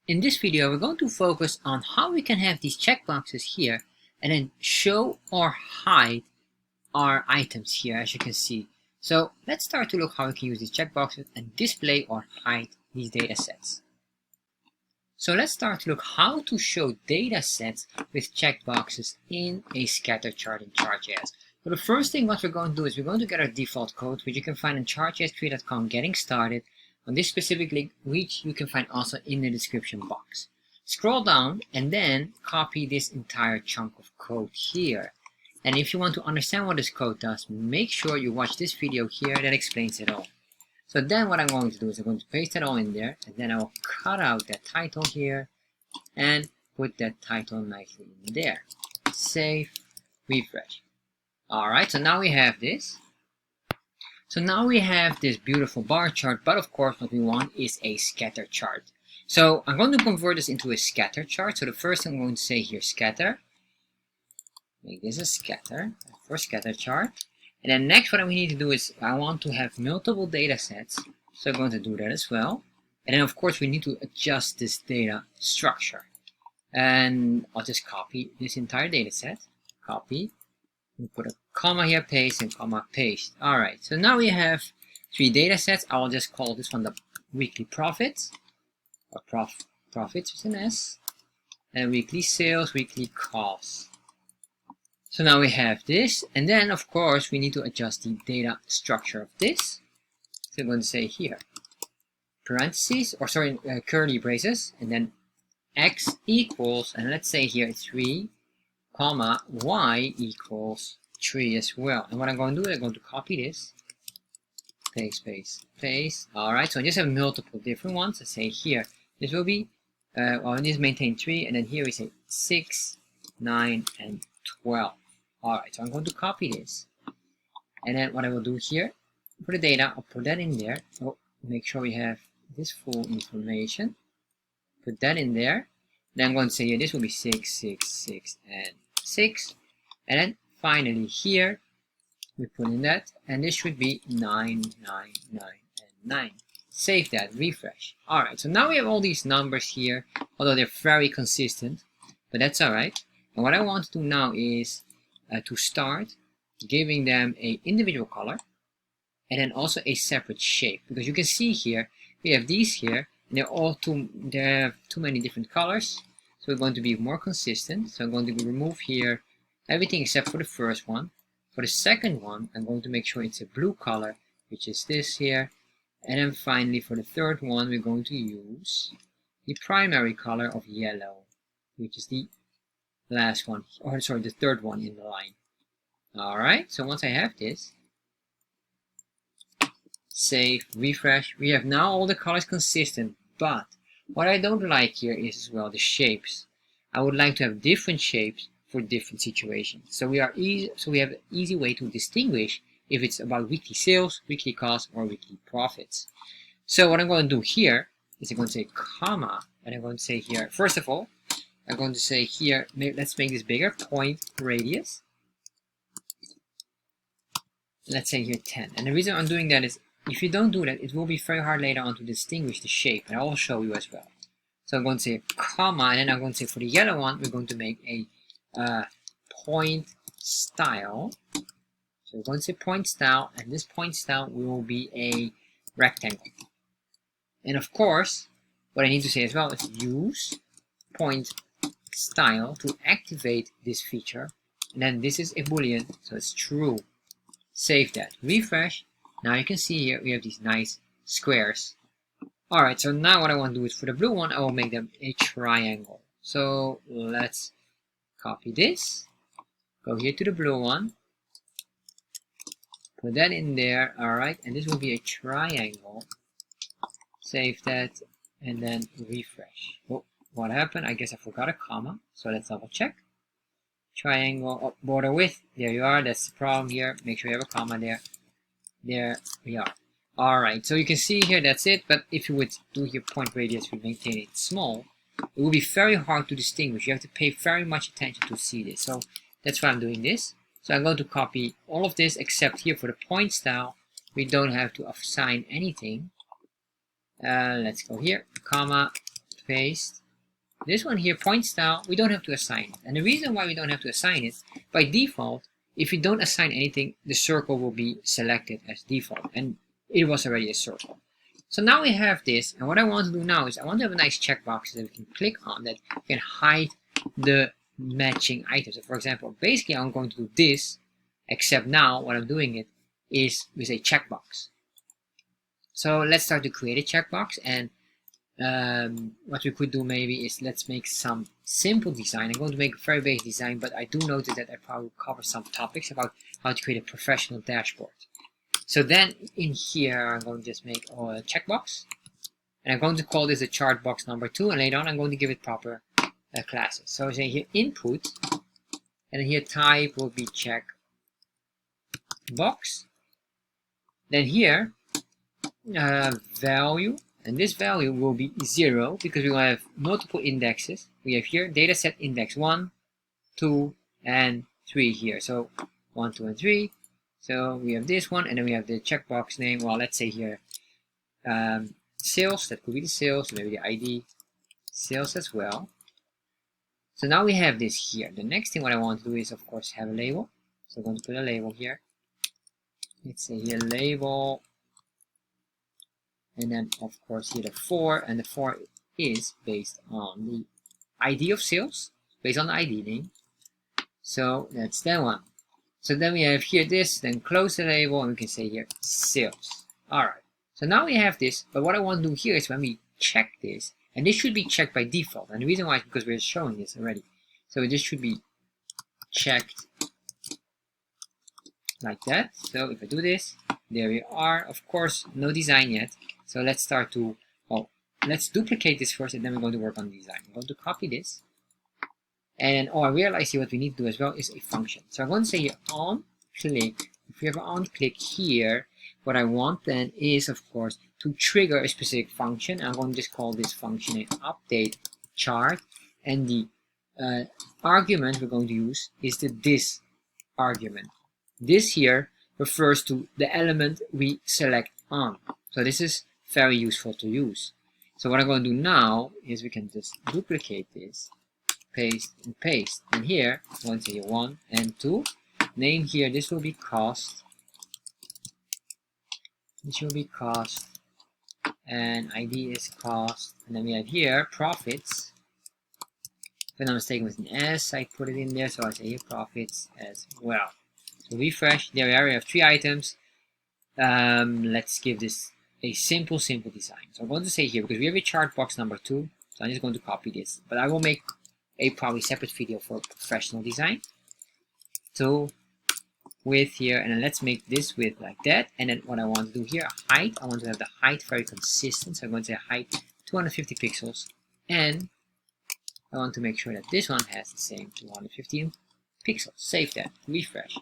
In this video, we're going to focus on how we can have these checkboxes here and then show or hide our items here, as you can see. So let's start to look how we can use these checkboxes and display or hide these data sets. So let's start to look how to show data sets with checkboxes in a scatter chart in Chartjs. So the first thing what we're going to do is we're going to get our default code, which you can find on chartjs3.com getting started on this specific link, which you can find also in the description box. Scroll down and then copy this entire chunk of code here. And if you want to understand what this code does, make sure you watch this video here that explains it all. So then what I'm going to do is I'm going to paste it all in there, and then I will cut out that title here and put that title nicely in there. Save, refresh. Alright, so now we have this. So now we have this beautiful bar chart, but of course what we want is a scatter chart. So I'm going to convert this into a scatter chart. So the first thing I'm going to say here, scatter. Make this a scatter for scatter chart. And then next what we need to do is I want to have multiple data sets. So I'm going to do that as well. And then of course we need to adjust this data structure. And I'll just copy this entire data set. Copy. And put a comma here, paste, and comma, paste. Alright, so now we have 3 data sets. I will just call this one the weekly profits. Or profits with an S. And weekly sales, weekly costs. So now we have this, and then of course we need to adjust the data structure of this. So I'm going to say here, parentheses, or sorry, curly braces, and then x equals, and let's say here it's 3, comma, y equals 3 as well. And what I'm going to do is I'm going to copy this, paste, paste, paste. Alright, so I just have multiple different ones. Let's say here, this will be, this maintain 3, and then here we say 6, 9, and 12. Alright, so I'm going to copy this. And then what I will do here, for the data, I'll put that in there. So make sure we have this full information. Put that in there. Then I'm going to say here, this will be 6, 6, 6, and 6. And then finally here, we put in that. And this should be 9, 9, 9, and 9. Save that, refresh. Alright, so now we have all these numbers here, although they're very consistent. But that's alright. And what I want to do now is to start giving them an individual color and then also a separate shape, because you can see here we have these here and they have too many different colors, so we're going to be more consistent. So I'm going to remove here everything except for the first one. For the second one I'm going to make sure it's a blue color, which is this here, and then finally for the third one we're going to use the primary color of yellow, which is the last one, or sorry, the third one in the line. Alright, so once I have this, save, refresh, we have now all the colors consistent, but what I don't like here is as well the shapes. I would like to have different shapes for different situations. So we have an easy way to distinguish if it's about weekly sales, weekly costs, or weekly profits. So what I'm going to do here is I'm going to say comma, and I'm going to say here, first of all, I'm going to say here, let's make this bigger, point radius. Let's say here 10. And the reason I'm doing that is, if you don't do that, it will be very hard later on to distinguish the shape, and I will show you as well. So I'm going to say comma, and then I'm going to say for the yellow one, we're going to make a point style. So we're going to say point style, and this point style will be a rectangle. And of course, what I need to say as well is use point style to activate this feature, and then this is a boolean, so it's true. Save that, refresh. Now you can see here we have these nice squares. Alright, so now what I want to do is for the blue one I will make them a triangle. So let's copy this, go here to the blue one, put that in there. Alright, and this will be a triangle. Save that and then refresh. Oh, what happened? I guess I forgot a comma, so let's double check. Triangle, oh, border width, there you are, that's the problem here. Make sure you have a comma there. There we are. Alright, so you can see here that's it, but if you would do your point radius, we maintain it small, it will be very hard to distinguish. You have to pay very much attention to see this. So that's why I'm doing this. So I'm going to copy all of this except here for the point style. We don't have to assign anything. Let's go here, comma, paste. This one here, point style, we don't have to assign it. And the reason why we don't have to assign it, by default, if you don't assign anything, the circle will be selected as default. And it was already a circle. So now we have this, and what I want to do now is I want to have a nice checkbox that we can click on that can hide the matching items. So for example, basically I'm going to do this, except now what I'm doing it is with a checkbox. So let's start to create a checkbox, and what we could do maybe is let's make some simple design. I'm going to make a very basic design, but I do notice that I probably cover some topics about how to create a professional dashboard. So then in here I'm going to just make a checkbox, and I'm going to call this a chart box number 2, and later on I'm going to give it proper classes. So I say here input, and here type will be check box. Then here value, and this value will be 0 because we will have multiple indexes. We have here dataset index 1, 2, and 3 here. So 1, 2, and 3. So we have this one, and then we have the checkbox name. Well, let's say here sales. That could be the sales. Maybe the ID sales as well. So now we have this here. The next thing what I want to do is, of course, have a label. So I'm going to put a label here. Let's say here label, and then of course here the 4, and the 4 is based on the ID of sales, based on the ID name. So that's that one. So then we have here this, then close the label, and we can say here sales. Alright, so now we have this, but what I want to do here is when we check this, and this should be checked by default, and the reason why is because we're showing this already. So this should be checked like that. So if I do this, there we are. Of course, no design yet. So let's start to, well, let's duplicate this first, and then we're going to work on design. I'm going to copy this. And I realize here what we need to do as well is a function. So I'm going to say here on click. If we have an on click here, what I want then is, of course, to trigger a specific function. I'm going to just call this function an update chart. And the argument we're going to use is the this argument. This here refers to the element we select on. So this is very useful to use. So what I'm going to do now is we can just duplicate this, paste and paste. And here, I'm going to say 1 and 2. Name here, this will be cost. This will be cost. And ID is cost. And then we have here profits. If I'm not mistaken with an S, I put it in there. So I say here profits as well. So refresh. There we are. We have 3 items. Let's give this a simple design. So I'm going to say here, because we have a chart box number 2. So I'm just going to copy this. But I will make a probably separate video for professional design. So width here, and then let's make this width like that. And then what I want to do here, height, I want to have the height very consistent. So I'm going to say height 250 pixels, and I want to make sure that this one has the same 215 pixels. Save that, refresh.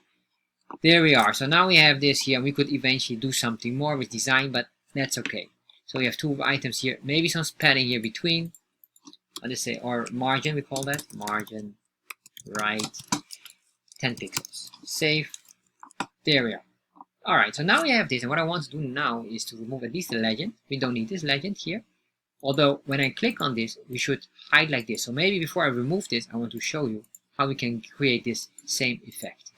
There we are. So now we have this here, and we could eventually do something more with design, but that's okay. So we have 2 items here, maybe some padding here between. I'll just say, or margin, we call that margin right 10 pixels. Save. There we are. Alright, so now we have this, and what I want to do now is to remove at least the legend. We don't need this legend here. Although when I click on this, we should hide like this. So maybe before I remove this, I want to show you how we can create this same effect.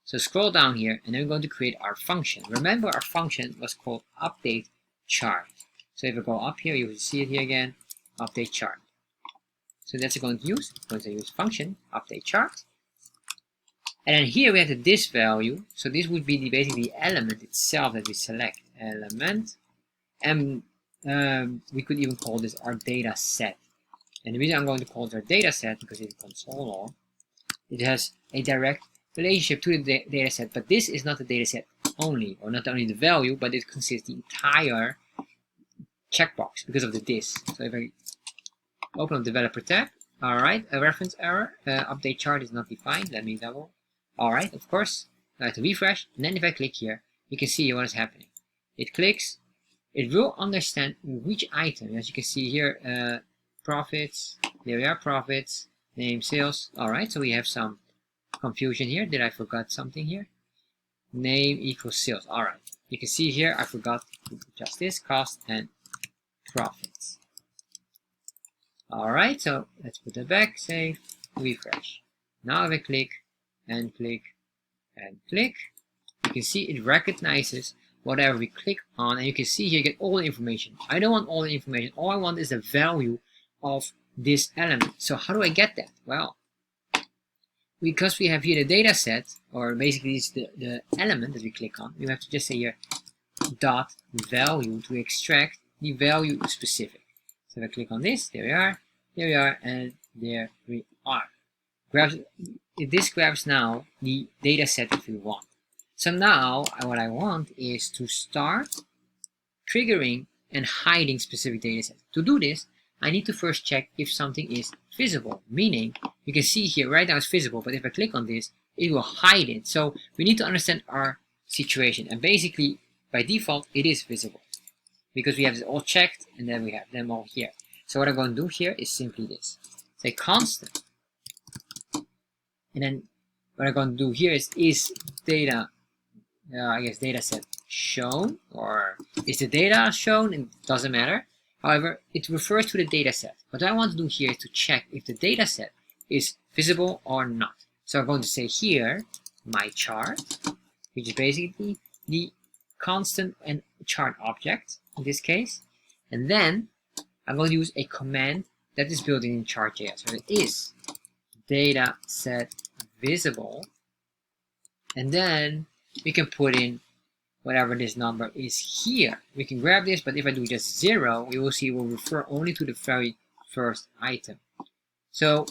So scroll down here, and then we're going to create our function. Remember, our function was called update chart. So if I go up here, you will see it here again, update chart. So that's what I'm going to use. I'm going to use function update chart. And then here we have the this value. So this would be basically the element itself that we select. Element. And we could even call this our data set. And the reason I'm going to call it our data set, because it's console log, it has a direct relationship to the data set. But this is not the data set only, or not only the value, but it consists the entire checkbox because of the this. So if I open up developer tab, alright, a reference error, update chart is not defined. Let me double. Alright, of course, I have to refresh, and then if I click here, you can see what is happening. It clicks, it will understand which item. As you can see here, profits, there we are, profits, name sales. Alright, so we have some confusion here. Did I forgot something here? Name equals sales. Alright, you can see here I forgot just this, cost and profits. Alright, so let's put that back, save, refresh. Now if I click and click and click, you can see it recognizes whatever we click on, and you can see here, get all the information. I don't want all the information. All I want is the value of this element. So how do I get that? Well, because we have here the data set, or basically it's the element that we click on, you have to just say here dot value to extract the value specific. So if I click on this, there we are, and there we are. This grabs now the data set that we want. So now what I want is to start triggering and hiding specific data sets. To do this, I need to first check if something is visible, meaning you can see here right now it's visible, but if I click on this, it will hide it. So we need to understand our situation, and basically by default it is visible because we have it all checked and then we have them all here. So what I'm going to do here is simply this: say constant, and then what I'm going to do here is data, I guess data set shown, or is the data shown? It doesn't matter. However, it refers to the data set. What I want to do here is to check if the data set is visible or not. So I'm going to say here my chart, which is basically the constant and chart object in this case, and then I'm going to use a command that is built in Chartjs. So it is dataset visible, and then we can put in whatever this number is here. We can grab this, but if I do just 0, you will see it will refer only to the very first item. So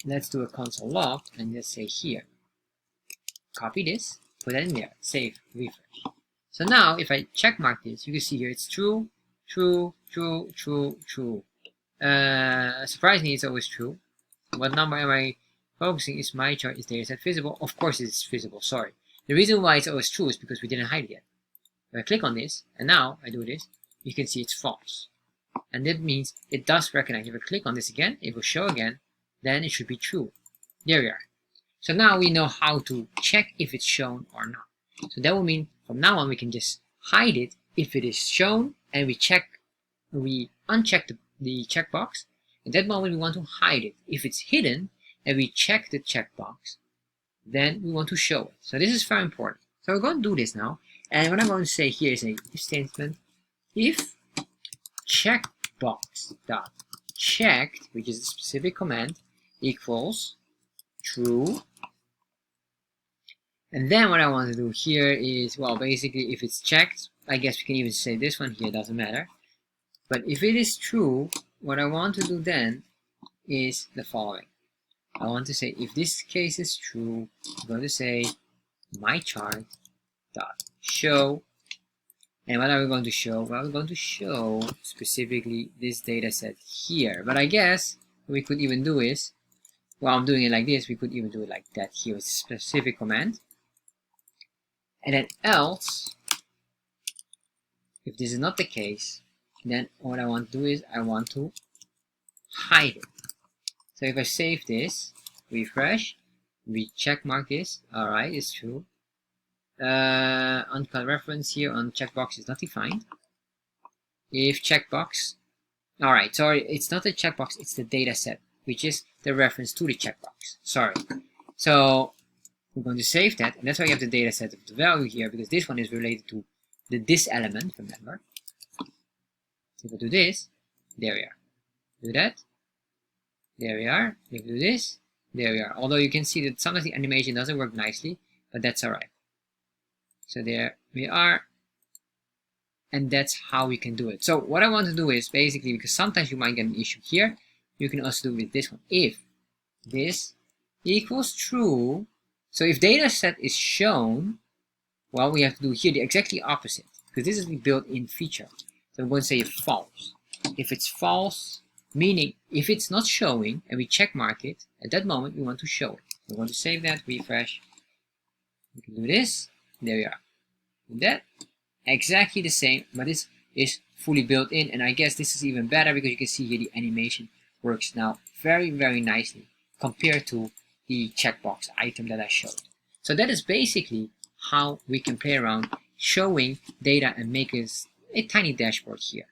let's do a console log and just say here, copy this, put that in there, save, refresh. So now if I check mark this, you can see here it's true, true, true, true, true. Surprisingly, it's always true. What number am I focusing? Is my chart is dataset visible? Of course it's visible, sorry. The reason why it's always true is because we didn't hide it yet. If I click on this, and now I do this, you can see it's false. And that means it does recognize. If I click on this again, it will show again, then it should be true. There we are. So now we know how to check if it's shown or not. So that will mean from now on we can just hide it if it is shown, and we uncheck the checkbox. At that moment we want to hide it. If it's hidden and we check the checkbox, then we want to show it. So this is very important. So we're going to do this now, and what I'm going to say here is a if statement: if checkbox dot checked, which is a specific command, equals true. And then what I want to do here is, well, basically if it's checked, I guess we can even say this one here, doesn't matter. But if it is true, what I want to do then is the following. I want to say if this case is true, I'm going to say my chart dot show. And what are we going to show? Well, we're going to show specifically this data set here. But I guess what we could even do is, well, I'm doing it like this, we could even do it like that here with a specific command. And then else, if this is not the case, then what I want to do is I want to hide it. So if I save this, refresh, we check mark this, alright, it's true. Uncut reference here on checkbox is not defined. If checkbox, alright, sorry, it's not the checkbox, it's the data set, which is the reference to the checkbox. Sorry. So we're going to save that, and that's why you have the data set of the value here, because this one is related to this element, remember. So if I do this, there we are. Do that. There we are. If we do this, there we are. Although you can see that sometimes the animation doesn't work nicely, but that's alright. So there we are. And that's how we can do it. So what I want to do is basically, because sometimes you might get an issue here, you can also do with this one. If this equals true, so if data set is shown, well, we have to do here the exactly opposite, because this is the built-in feature. So I'm going to say false. If it's false, meaning if it's not showing and we check mark it, at that moment we want to show it. So we're going to save that, refresh. We can do this. There we are. Do that. Exactly the same, but this is fully built in, and I guess this is even better because you can see here the animation works now very, very nicely compared to the checkbox item that I showed. So that is basically how we can play around showing data and make us a tiny dashboard here.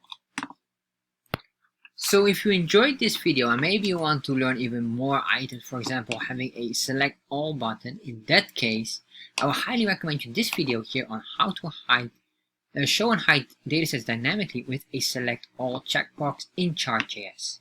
So if you enjoyed this video and maybe you want to learn even more items, for example having a select all button, in that case I would highly recommend you this video here on how to show and hide datasets dynamically with a select all checkbox in Chart.js.